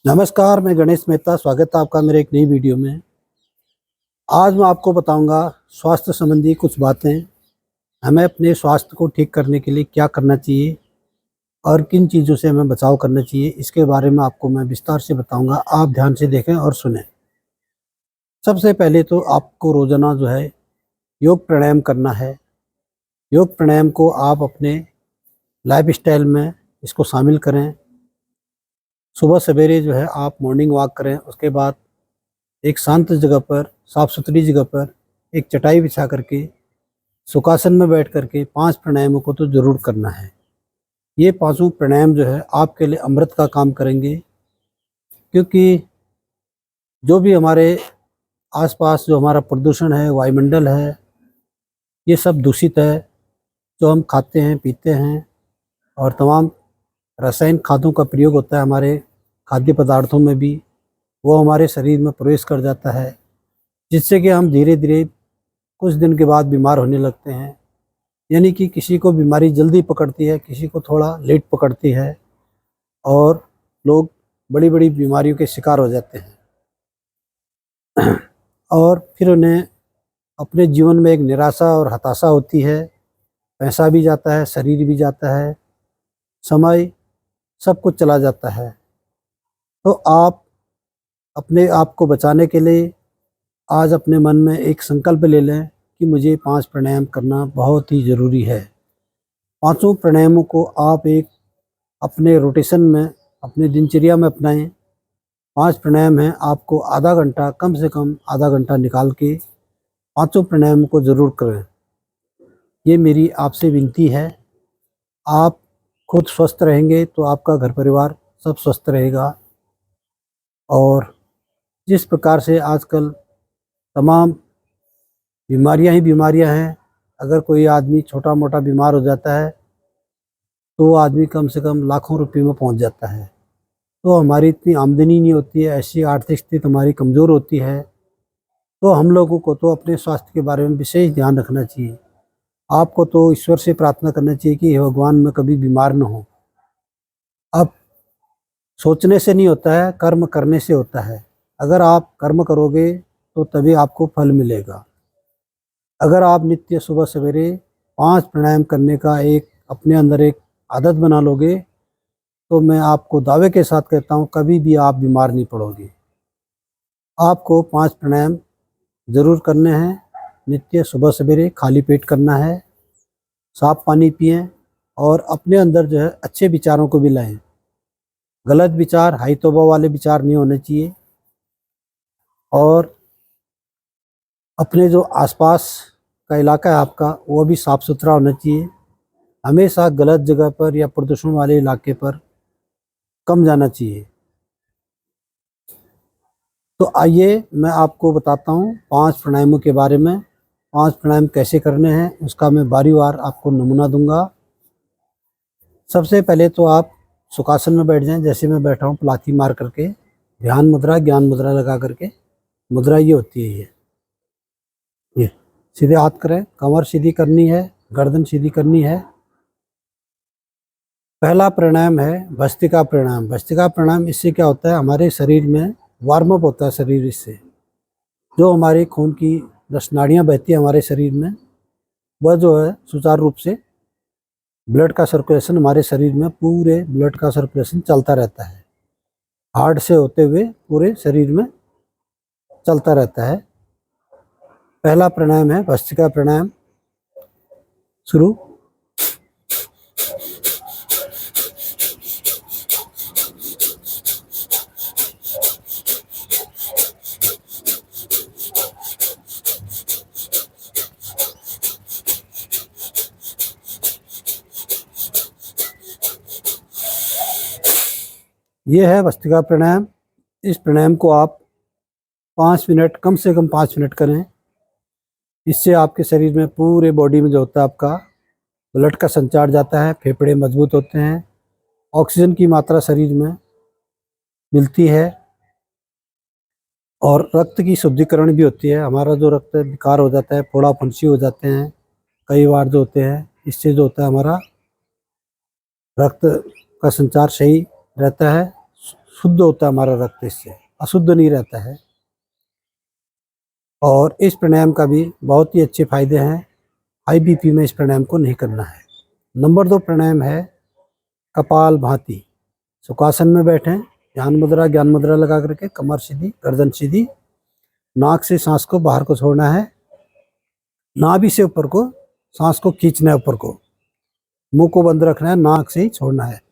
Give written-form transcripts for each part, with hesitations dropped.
नमस्कार, मैं गणेश मेहता। स्वागत है आपका मेरे एक नई वीडियो में। आज मैं आपको बताऊंगा स्वास्थ्य संबंधी कुछ बातें। हमें अपने स्वास्थ्य को ठीक करने के लिए क्या करना चाहिए और किन चीज़ों से हमें बचाव करना चाहिए, इसके बारे में आपको मैं विस्तार से बताऊंगा। आप ध्यान से देखें और सुनें। सबसे पहले तो आपको रोज़ाना जो है योग प्राणायाम करना है। योग प्राणायाम को आप अपने लाइफस्टाइल में इसको शामिल करें। सुबह सवेरे जो है आप मॉर्निंग वॉक करें। उसके बाद एक शांत जगह पर, साफ सुथरी जगह पर एक चटाई बिछा करके सुखासन में बैठ करके 5 प्राणायामों को तो ज़रूर करना है। ये पांचों प्राणायाम जो है आपके लिए अमृत का काम करेंगे, क्योंकि जो भी हमारे आसपास जो हमारा प्रदूषण है, वायुमंडल है, ये सब दूषित है। जो हम खाते हैं, पीते हैं और तमाम रासायनिक खादों का प्रयोग होता है हमारे खाद्य पदार्थों में भी, वो हमारे शरीर में प्रवेश कर जाता है, जिससे कि हम धीरे धीरे कुछ दिन के बाद बीमार होने लगते हैं। यानी कि किसी को बीमारी जल्दी पकड़ती है, किसी को थोड़ा लेट पकड़ती है और लोग बड़ी बड़ी बीमारियों के शिकार हो जाते हैं। और फिर उन्हें अपने जीवन में एक निराशा और हताशा होती है। पैसा भी जाता है, शरीर भी जाता है, समय सब कुछ चला जाता है। तो आप अपने आप को बचाने के लिए आज अपने मन में एक संकल्प ले लें कि मुझे 5 प्राणायाम करना बहुत ही ज़रूरी है। पांचों प्राणायामों को आप एक अपने रोटेशन में, अपने दिनचर्या में अपनाएं। 5 प्राणायाम हैं, आपको आधा घंटा, कम से कम आधा घंटा निकाल के पांचों प्राणायामों को ज़रूर करें। ये मेरी आपसे विनती है। आप खुद स्वस्थ रहेंगे तो आपका घर परिवार सब स्वस्थ रहेगा। और जिस प्रकार से आजकल तमाम बीमारियां ही बीमारियां हैं, अगर कोई आदमी छोटा मोटा बीमार हो जाता है तो वो आदमी कम से कम लाखों रुपए में पहुंच जाता है। तो हमारी इतनी आमदनी नहीं होती है, ऐसी आर्थिक स्थिति हमारी कमज़ोर होती है। तो हम लोगों को तो अपने स्वास्थ्य के बारे में विशेष ध्यान रखना चाहिए। आपको तो ईश्वर से प्रार्थना करना चाहिए कि हे भगवान, मैं कभी बीमार न हो। अब सोचने से नहीं होता है, कर्म करने से होता है। अगर आप कर्म करोगे तो तभी आपको फल मिलेगा। अगर आप नित्य सुबह सवेरे 5 प्राणायाम करने का एक अपने अंदर एक आदत बना लोगे तो मैं आपको दावे के साथ कहता हूँ, कभी भी आप बीमार नहीं पड़ोगे। आपको 5 प्राणायाम ज़रूर करने हैं। नित्य सुबह सवेरे खाली पेट करना है, साफ पानी पिएं और अपने अंदर जो है अच्छे विचारों को भी लाएं। गलत विचार, हाई तौबा वाले विचार नहीं होने चाहिए। और अपने जो आसपास का इलाका है आपका, वो भी साफ़ सुथरा होना चाहिए। हमेशा गलत जगह पर या प्रदूषण वाले इलाके पर कम जाना चाहिए। तो आइए मैं आपको बताता हूँ 5 प्राणायामों के बारे में। 5 प्राणायाम कैसे करने हैं उसका मैं बारीवार आपको नमूना दूंगा। सबसे पहले तो आप सुखासन में बैठ जाएं, जैसे मैं बैठा हूँ, पलाथी मार करके, ध्यान मुद्रा, ज्ञान मुद्रा लगा करके। मुद्रा ये होती है, ये सीधे हाथ करें, कमर सीधी करनी है, गर्दन सीधी करनी है। पहला प्राणायाम है भस्त्रिका प्राणायाम। भस्त्रिका प्राणायाम, इससे क्या होता है, हमारे शरीर में वार्म अप होता है। शरीर इससे जो हमारे खून की 10 नाड़ियाँ बहती है हमारे शरीर में, वह जो है सुचारू रूप से ब्लड का सर्कुलेशन, हमारे शरीर में पूरे ब्लड का सर्कुलेशन चलता रहता है। हार्ट से होते हुए पूरे शरीर में चलता रहता है। पहला प्राणायाम है भस्त्रिका प्राणायाम। शुरू। ये है भस्त्रिका प्राणायाम। इस प्राणायाम को आप 5 मिनट, कम से कम 5 मिनट करें। इससे आपके शरीर में, पूरे बॉडी में जो होता है आपका ब्लड का संचार जाता है, फेफड़े मजबूत होते हैं, ऑक्सीजन की मात्रा शरीर में मिलती है और रक्त की शुद्धिकरण भी होती है। हमारा जो रक्त विकार हो जाता है, फोड़ा फुंसी हो जाते हैं कई बार जो होते हैं, इससे जो होता है हमारा रक्त का संचार सही रहता है, शुद्ध होता है हमारा रक्त, इससे अशुद्ध नहीं रहता है। और इस प्राणायाम का भी बहुत ही अच्छे फायदे हैं। हाई बीपी में इस प्राणायाम को नहीं करना है। नंबर 2 प्राणायाम है कपाल भाती। सुखासन में बैठें, ध्यान मुद्रा ज्ञान मुद्रा लगा करके, कमर सीधी, गर्दन सीधी, नाक से सांस को बाहर को छोड़ना है, नाभि से ऊपर को सांस को खींचना है, ऊपर को, मुंह को बंद रखना है, नाक से ही छोड़ना है।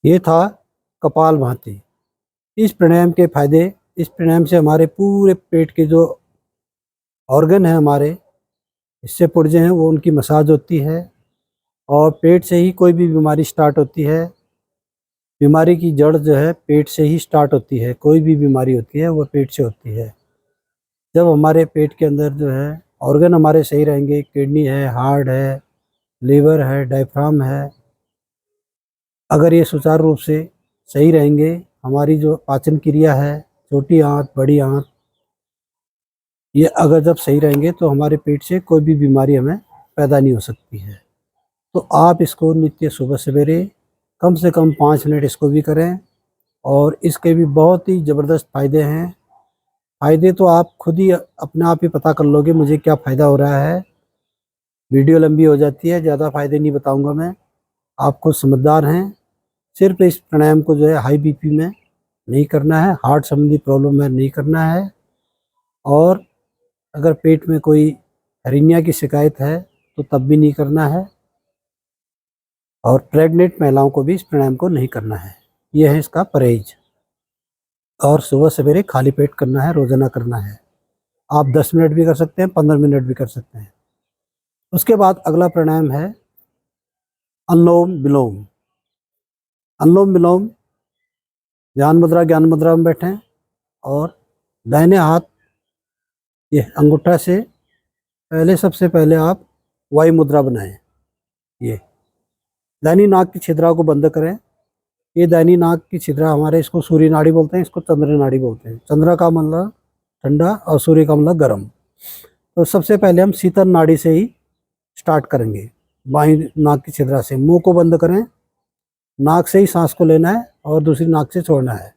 ये था कपाल भाती। इस प्राणायाम के फायदे, इस प्राणायाम से हमारे पूरे पेट के जो ऑर्गन है, हमारे हिस्से पुर्जे हैं, वो उनकी मसाज होती है। और पेट से ही कोई भी बीमारी स्टार्ट होती है। बीमारी की जड़ जो है पेट से ही स्टार्ट होती है। कोई भी बीमारी होती है वो पेट से होती है। जब हमारे पेट के अंदर जो है ऑर्गन हमारे सही रहेंगे, किडनी है, हार्ट है, लीवर है, डायफ्राम है, अगर ये सुचारू रूप से सही रहेंगे, हमारी जो पाचन क्रिया है, छोटी आंत बड़ी आंत, ये अगर जब सही रहेंगे तो हमारे पेट से कोई भी बीमारी हमें पैदा नहीं हो सकती है। तो आप इसको नित्य सुबह सवेरे कम से कम 5 मिनट इसको भी करें। और इसके भी बहुत ही ज़बरदस्त फ़ायदे हैं। फ़ायदे तो आप खुद ही अपने आप ही पता कर लोगे मुझे क्या फ़ायदा हो रहा है। वीडियो लंबी हो जाती है, ज़्यादा फ़ायदे नहीं बताऊंगा मैं। आप खुद समझदार हैं। सिर्फ इस प्राणायाम को जो है हाई बीपी में नहीं करना है, हार्ट संबंधी प्रॉब्लम में नहीं करना है। और अगर पेट में कोई हर्निया की शिकायत है तो तब भी नहीं करना है। और प्रेग्नेंट महिलाओं को भी इस प्राणायाम को नहीं करना है। यह है इसका परहेज। और सुबह सवेरे खाली पेट करना है, रोजाना करना है। आप 10 मिनट भी कर सकते हैं, 15 मिनट भी कर सकते हैं। उसके बाद अगला प्राणायाम है अनुलोम विलोम। अनुलोम विलोम, ध्यान मुद्रा ज्ञान मुद्रा में बैठें और दाहिने हाथ ये अंगूठा से पहले, सबसे पहले आप वायु मुद्रा बनाएं। ये दाहिनी नाक की छिद्रा को बंद करें। ये दाहिनी नाक की छिद्रा हमारे, इसको सूर्य नाड़ी बोलते हैं, इसको चंद्र नाड़ी बोलते हैं। चंद्र का मतलब ठंडा और सूर्य का मतलब गर्म। तो सबसे पहले हम शीतल नाड़ी से ही स्टार्ट करेंगे। बाईं नाक की छिद्रा से मुंह को बंद करें, नाक से ही सांस को लेना है और दूसरी नाक से छोड़ना है।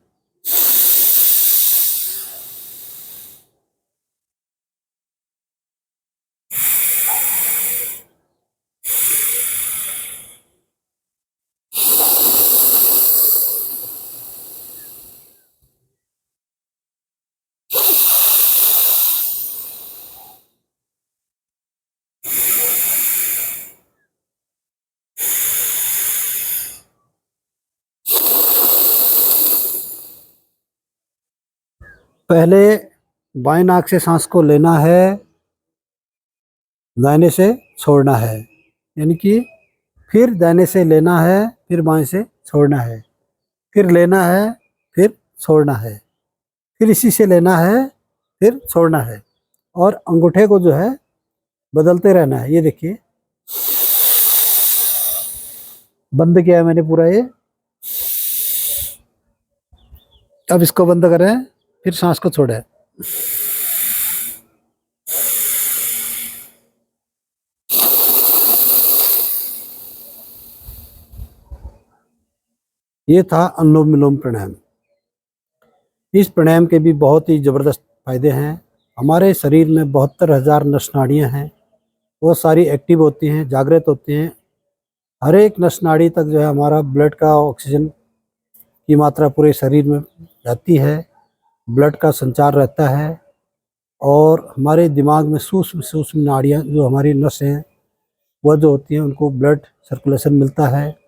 पहले बाएं नाक से सांस को लेना है, दाहिने से छोड़ना है। यानी कि फिर दाहिने से लेना है, फिर बाएं से छोड़ना है, फिर लेना है, फिर छोड़ना है, फिर इसी से लेना है, फिर छोड़ना है। और अंगूठे को जो है बदलते रहना है। ये देखिए बंद किया है मैंने पूरा ये। अब इसको बंद करें, फिर सांस को छोड़ें। ये था अनुलोम विलोम प्राणायाम। इस प्राणायाम के भी बहुत ही ज़बरदस्त फायदे हैं। हमारे शरीर में 72,000 नस नाड़ियाँ हैं, वो सारी एक्टिव होती हैं, जागृत होती हैं। हर एक नस नाड़ी तक जो है हमारा ब्लड का ऑक्सीजन की मात्रा पूरे शरीर में जाती है, ब्लड का संचार रहता है। और हमारे दिमाग में सूक्ष्म सूक्ष्म नाड़ियाँ जो हमारी नस हैं वह जो होती हैं उनको ब्लड सर्कुलेशन मिलता है।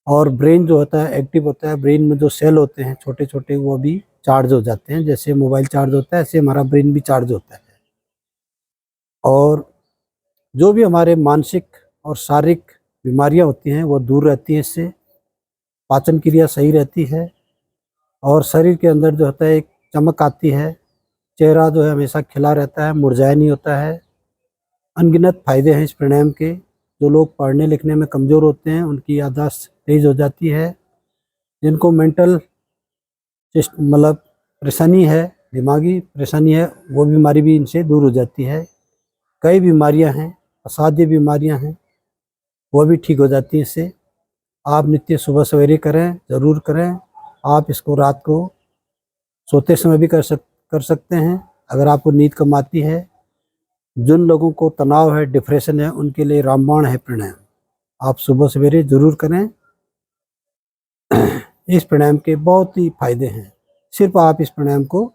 और ब्रेन जो होता है एक्टिव होता है। ब्रेन में जो सेल होते हैं छोटे छोटे वो भी चार्ज हो जाते हैं। जैसे मोबाइल चार्ज होता है ऐसे हमारा ब्रेन भी चार्ज होता है। और जो भी हमारे मानसिक और शारीरिक बीमारियां होती हैं वो दूर रहती हैं इससे। पाचन क्रिया सही रहती है और शरीर के अंदर जो होता है एक चमक आती है। चेहरा जो है हमेशा खिला रहता है, मुरझाया नहीं होता है। अनगिनत फायदे हैं इस प्राणायाम के। जो लोग पढ़ने लिखने में कमज़ोर होते हैं उनकी याददाश्त तेज हो जाती है। जिनको मेंटल मतलब परेशानी है, दिमागी परेशानी है, वो बीमारी भी इनसे दूर हो जाती है। कई बीमारियां हैं, असाध्य बीमारियां हैं, वो भी ठीक हो जाती हैं इससे। आप नित्य सुबह सवेरे करें, ज़रूर करें। आप इसको रात को सोते समय भी कर सकते हैं अगर आपको नींद कम आती है। जिन लोगों को तनाव है, डिप्रेशन है, उनके लिए रामबाण है प्राणायाम। आप सुबह सवेरे ज़रूर करें। इस प्राणायाम के बहुत ही फायदे हैं। सिर्फ आप इस प्राणायाम को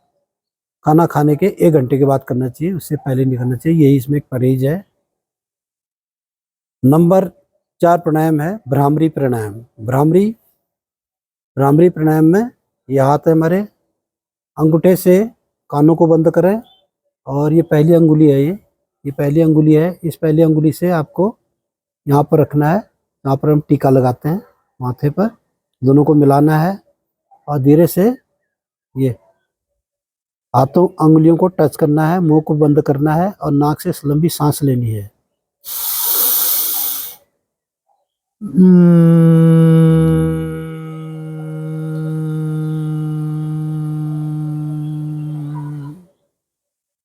खाना खाने के 1 घंटे के बाद करना चाहिए, उससे पहले नहीं करना चाहिए। यही इसमें एक परहेज है। नंबर 4 प्राणायाम है भ्रामरी प्राणायाम। भ्रामरी प्राणायाम में ये हाथ है हमारे, अंगूठे से कानों को बंद करें और ये पहली अंगुली है, ये पहली अंगुली है। इस पहली अंगुली से आपको यहाँ पर रखना है, यहाँ पर हम टीका लगाते हैं माथे पर। दोनों को मिलाना है और धीरे से ये हाथों अंगुलियों को टच करना है, मुंह को बंद करना है और नाक से लंबी सांस लेनी है।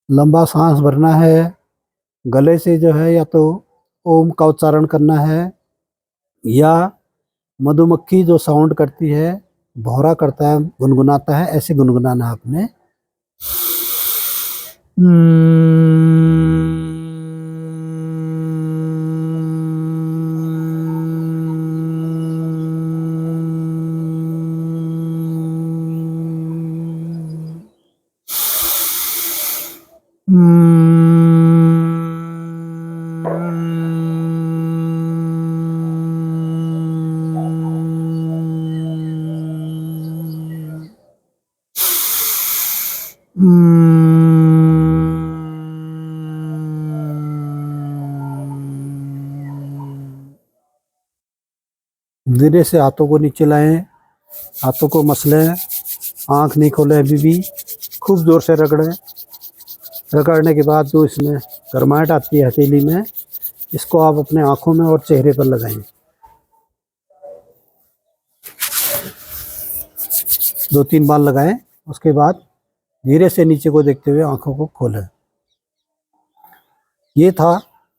लंबा सांस भरना है। गले से जो है या तो ओम का उच्चारण करना है या मधुमक्खी जो साउंड करती है, भौरा करता है, गुनगुनाता है, ऐसे गुनगुनाना है आपने। धीरे से हाथों को नीचे लाएं, हाथों को मसलें, आंख नहीं खोलें अभी भी। खूब जोर से रगड़ें। रगड़ने के बाद जो इसमें गर्माहट आती है हथेली में, इसको आप अपने आंखों में और चेहरे पर लगाएं। 2-3 बार लगाएं। उसके बाद धीरे से नीचे को देखते हुए आंखों को खोलें। ये था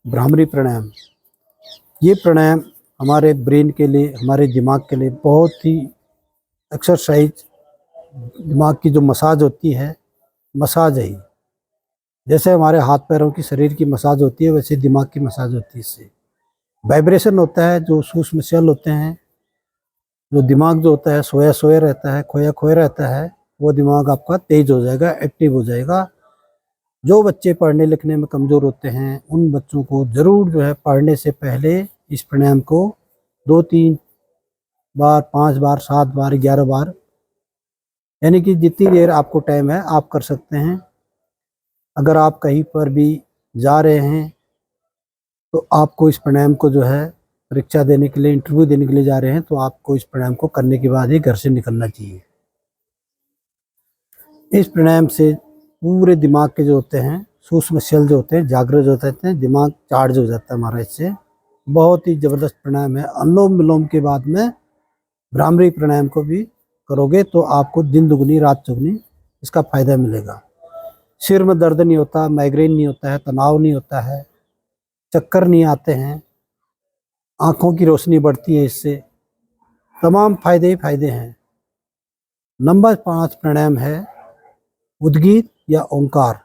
भ्रामरी प्राणायाम। ये प्राणायाम हमारे ब्रेन के लिए, हमारे दिमाग के लिए बहुत ही एक्सरसाइज, दिमाग की जो मसाज होती है, मसाज है। जैसे हमारे हाथ पैरों की शरीर की मसाज होती है, वैसे दिमाग की मसाज होती है। इससे वाइब्रेशन होता है, जो सूक्ष्म सेल होते हैं, जो दिमाग जो होता है सोया सोया रहता है, खोया खोया रहता है, वो दिमाग आपका तेज हो जाएगा, एक्टिव हो जाएगा। जो बच्चे पढ़ने लिखने में कमज़ोर होते हैं, उन बच्चों को ज़रूर जो है पढ़ने से पहले इस प्राणायाम को 2-3 बार, 5 बार, 7 बार, 11 बार, यानी कि जितनी देर आपको टाइम है आप कर सकते हैं। अगर आप कहीं पर भी जा रहे हैं तो आपको इस प्राणायाम को जो है परीक्षा देने के लिए, इंटरव्यू देने के लिए जा रहे हैं, तो आपको इस प्राणायाम को करने के बाद ही घर से निकलना चाहिए। इस प्राणायाम से पूरे दिमाग के जो होते हैं सूक्ष्म सेल जो होते हैं जागृत हो जाते हैं, दिमाग चार्ज हो जाता है हमारा। इससे बहुत ही ज़बरदस्त प्राणायाम है। अनुलोम विलोम के बाद में भ्रामरी प्राणायाम को भी करोगे तो आपको दिन दुगनी रात चौगुनी इसका फ़ायदा मिलेगा। सिर में दर्द नहीं होता, माइग्रेन नहीं होता है, तनाव नहीं होता है, चक्कर नहीं आते हैं, आँखों की रोशनी बढ़ती है इससे। तमाम फायदे ही फायदे हैं। नंबर 5 प्राणायाम है उद्गीत या ओंकार।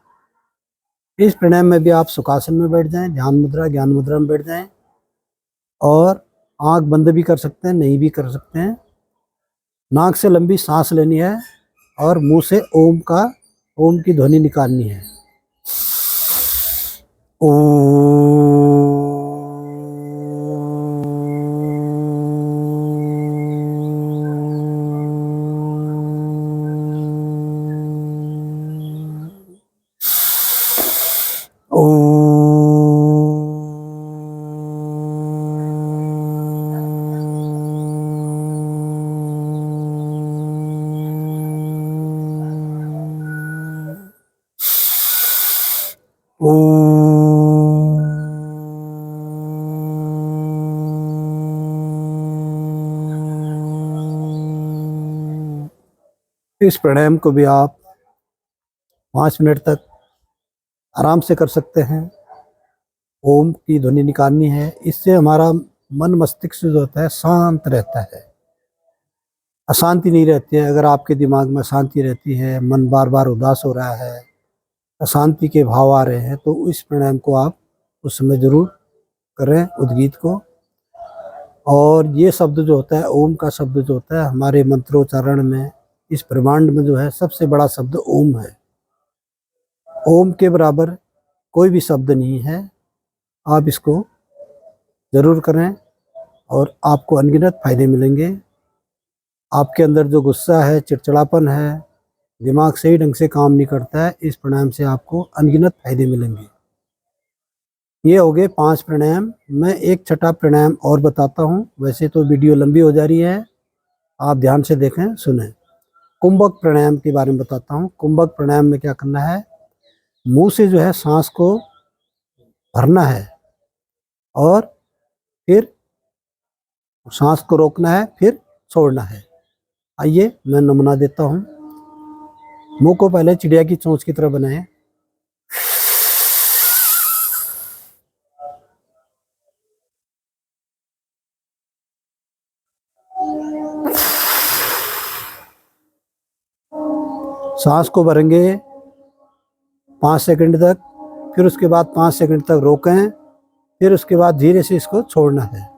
इस प्राणायाम में भी आप सुखासन में बैठ जाएं, ध्यान मुद्रा, ज्ञान मुद्रा में बैठ जाएं और आंख बंद भी कर सकते हैं, नहीं भी कर सकते हैं। नाक से लंबी सांस लेनी है और मुंह से ओम की ध्वनि निकालनी है। ओम। ओम। इस प्राणायाम को भी आप 5 मिनट तक आराम से कर सकते हैं। ओम की ध्वनि निकालनी है, इससे हमारा मन मस्तिष्क जो होता है शांत रहता है, अशांति नहीं रहती है। अगर आपके दिमाग में अशांति रहती है, मन बार बार उदास हो रहा है, अशांति के भाव आ रहे हैं, तो इस प्राणायाम को आप उस समय जरूर करें, उद्गीत को। और ये शब्द जो होता है, ओम का शब्द जो होता है, हमारे मंत्रोच्चारण में, इस ब्रह्मांड में जो है सबसे बड़ा शब्द ओम है। ओम के बराबर कोई भी शब्द नहीं है। आप इसको ज़रूर करें और आपको अनगिनत फायदे मिलेंगे। आपके अंदर जो गुस्सा है, चिड़चिड़ापन है, दिमाग सही ढंग से काम नहीं करता है, इस प्राणायाम से आपको अनगिनत फायदे मिलेंगे। ये हो गए 5 प्राणायाम। मैं एक छठा प्राणायाम और बताता हूँ। वैसे तो वीडियो लंबी हो जा रही है, आप ध्यान से देखें, सुनें। कुंभक प्राणायाम के बारे में बताता हूँ। कुंभक प्राणायाम में क्या करना है, मुंह से जो है सांस को भरना है और फिर सांस को रोकना है, फिर छोड़ना है। आइए मैं नमूना देता हूँ। मुंह को पहले चिड़िया की चोंच की तरह बनाएं। सांस को भरेंगे 5 सेकंड तक, फिर उसके बाद 5 सेकंड तक रोकें, फिर उसके बाद धीरे से इसको छोड़ना है।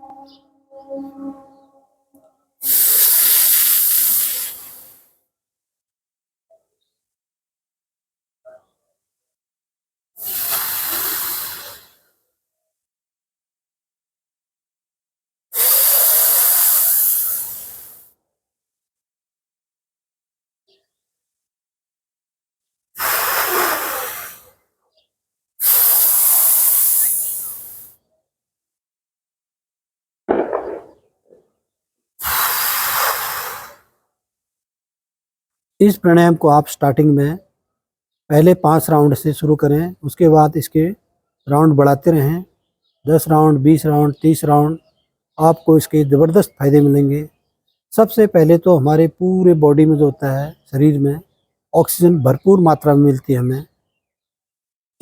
इस प्राणायाम को आप स्टार्टिंग में पहले 5 राउंड से शुरू करें, उसके बाद इसके राउंड बढ़ाते रहें। 10 राउंड, 20 राउंड, 30 राउंड, आपको इसके ज़बरदस्त फायदे मिलेंगे। सबसे पहले तो हमारे पूरे बॉडी में जो होता है, शरीर में ऑक्सीजन भरपूर मात्रा में मिलती है हमें।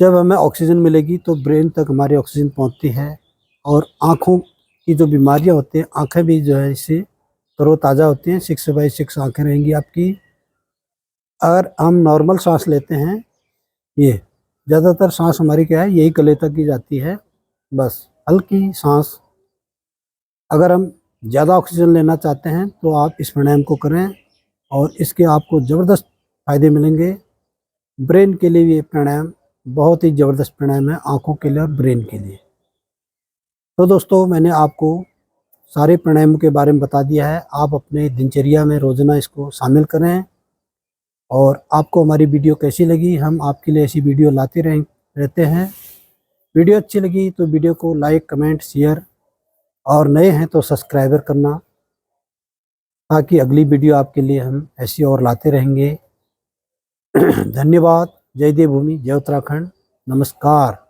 जब हमें ऑक्सीजन मिलेगी तो ब्रेन तक हमारी ऑक्सीजन पहुंचती है और आँखों की जो बीमारियां होती हैं, आँखें भी जो है इससे तरोताज़ा होती हैं। 6/6 आँखें रहेंगी आपकी। अगर हम नॉर्मल सांस लेते हैं, ये ज़्यादातर सांस हमारी क्या है, यही गले तक की जाती है, बस हल्की सांस। अगर हम ज़्यादा ऑक्सीजन लेना चाहते हैं तो आप इस प्राणायाम को करें और इसके आपको ज़बरदस्त फायदे मिलेंगे। ब्रेन के लिए ये प्राणायाम बहुत ही ज़बरदस्त प्राणायाम है, आँखों के लिए और ब्रेन के लिए। तो दोस्तों, मैंने आपको सारे प्राणायामों के बारे में बता दिया है। आप अपने दिनचर्या में रोज़ाना इसको शामिल करें। और आपको हमारी वीडियो कैसी लगी, हम आपके लिए ऐसी वीडियो लाते रहते हैं। वीडियो अच्छी लगी तो वीडियो को लाइक, कमेंट, शेयर और नए हैं तो सब्सक्राइबर करना, ताकि अगली वीडियो आपके लिए हम ऐसी और लाते रहेंगे। धन्यवाद। जय देवभूमि, जय उत्तराखंड, नमस्कार।